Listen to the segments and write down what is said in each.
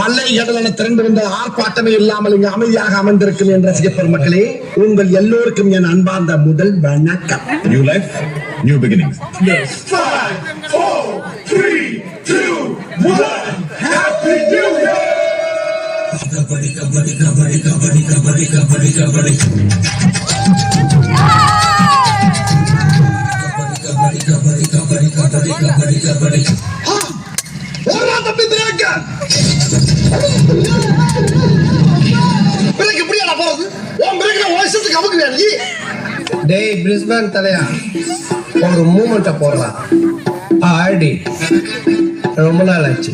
அலைகடலான திரண்டு வந்த ஆர்ப்பாட்டமே இல்லாமல் இங்கு அமைதியாக அமர்ந்திருக்கும் என் ரசிக பெருமக்களே, உங்கள் எல்லோருக்கும் என் அன்பார்ந்த முதல் வணக்கம். New life, new beginnings. 5, 4, 3, 2, 1. Happy New Year! Kabaddi, kabaddi, kabaddi, kabaddi, kabaddi, kabaddi, kabaddi. Kabaddi, kabaddi, kabaddi, kabaddi, kabaddi, kabaddi. ஓரா தப்பி திராக்க பிரேக் எப்படியா போறது? உன் பிரேக்ல வாய்ஸ்க்கு அமுக்குறியா நீ? டேய் பிரிஸ்பேன் தலையா, ஒரு மூமெண்ட்டை போடலாம். ஆடி ரொம்ப நாள் ஆச்சு.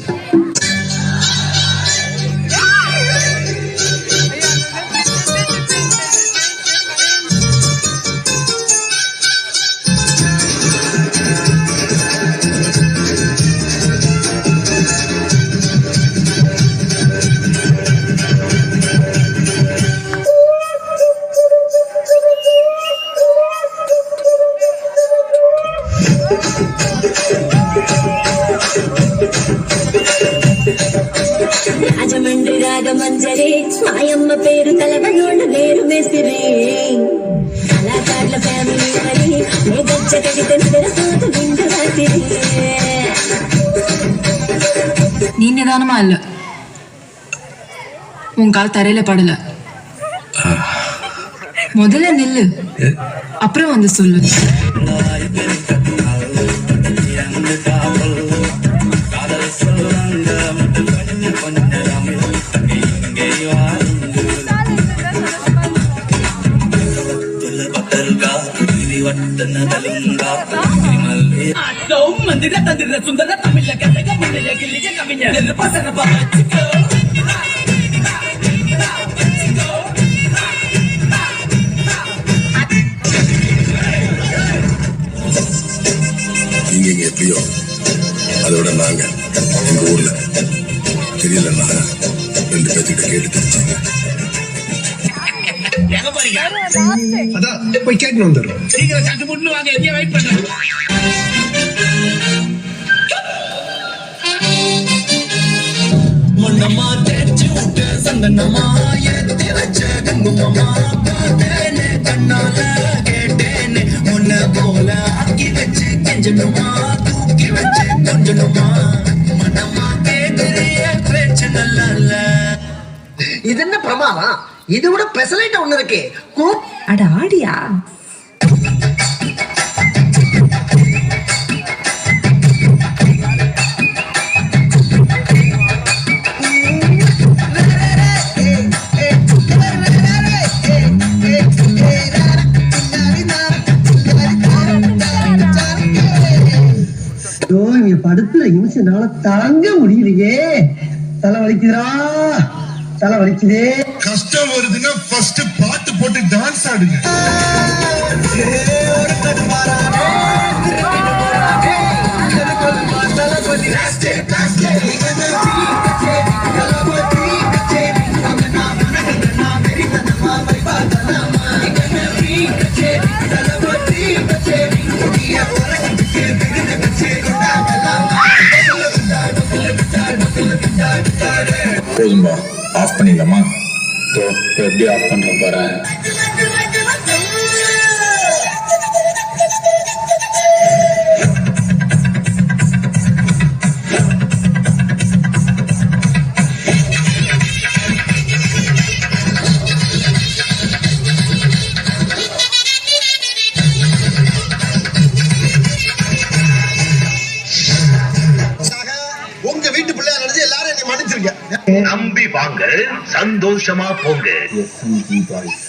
రాజమండ్రి రాగమంజరే మాయమ్మ పేరు కలవనోళ్ళు లేరు వేసిరే కళాకారుల ఫ్యామిలీ మరి ఏ గచ్చ కడితే నిద్రపోతు విందు రాత్రి நீ நிதானமா இல்ல, உன் கால் தரையில படல. முதல்ல நில்லு, அப்புறம் வந்து சொல்லு. சுந்தர தமிழ்ல கதைக முன்னைய கிளிய கவிஞர் பசங்க பாச்சுக்கோ நீங்க எப்படியோ அதோட நாங்க எங்க ஊர்ல தெரியலன்னா 2 பேர்கிட்ட கேட்டு தெரிஞ்சாங்க. அதான் போய் கேட்கணும் வந்துடுறோம். சீக்கிரம் சட்டு முன்னு வாங்க, எங்கேயும் வெயிட் பண்ணுங்க. மொன்னமா தேச்சு விட்டு சந்தனமா ஏத்தி வச்ச குங்குமமா பார்த்தேனே கண்ணால கேட்டேனே உன்னை போல ஆக்கி வச்சு கெஞ்சணுமா தூக்கி வச்சு கொஞ்சணுமா மனமா கேட்கிறிய பேச்சு நல்லா இல்ல. இது என்ன பிரமாதம்? இது விட பெசலைட் ஒண்ணு இருக்கு. அட ஆடியா? படுத்துற நிமிஷம்னால தாங்க முடியலையே. தலை வலிக்குதுரா, தலை வலிக்குதே. கஷ்டம் வருதுன்னா ஃபர்ஸ்ட் பாட்டு போட்டு டான்ஸ் ஆடுங்க. போதும்பா, ஆஃப் பண்ணிடலாமா? எப்படி ஆஃப் பண்ற போறேன்? உங்க வீட்டு பிள்ளையா நினைச்சு எல்லாரும் என்னை மன்னிச்சிருக்கேன். நம்பி வாங்க, சந்தோஷமா போங்க. SMG boys.